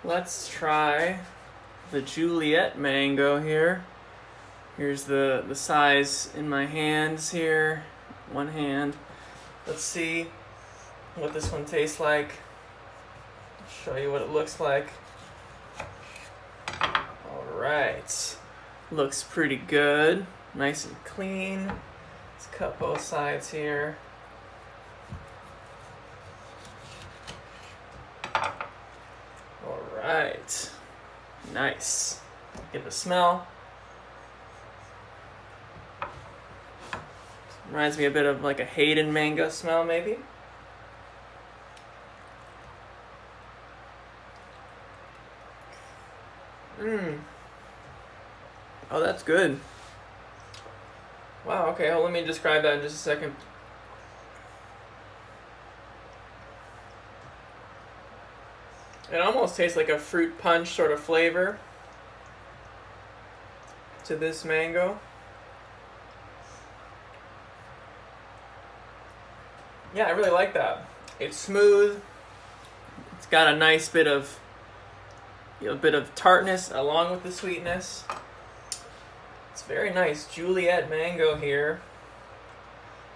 Let's try the Juliette mango here. Here's the size in my hands here. One hand. Let's see what this one tastes like. I'll show you what it looks like. Alright. Looks pretty good. Nice and clean. Let's cut both sides here. Alright. Nice. Get the smell. Reminds me a bit of like a Hayden mango smell, maybe. Oh, that's good. Wow, okay, well, let me describe that in just a second. It almost tastes like a fruit punch sort of flavor to this mango. Yeah, I really like that. It's smooth. It's got a nice bit of tartness along with the sweetness. It's very nice. Juliette mango here.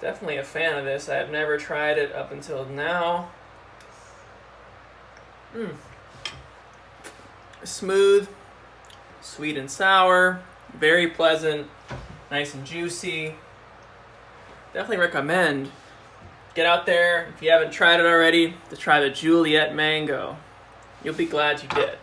Definitely a fan of this. I have never tried it up until now. Smooth, sweet and sour, very pleasant, nice and juicy. Definitely recommend. Get out there, if you haven't tried it already, to try the Juliette mango. You'll be glad you did.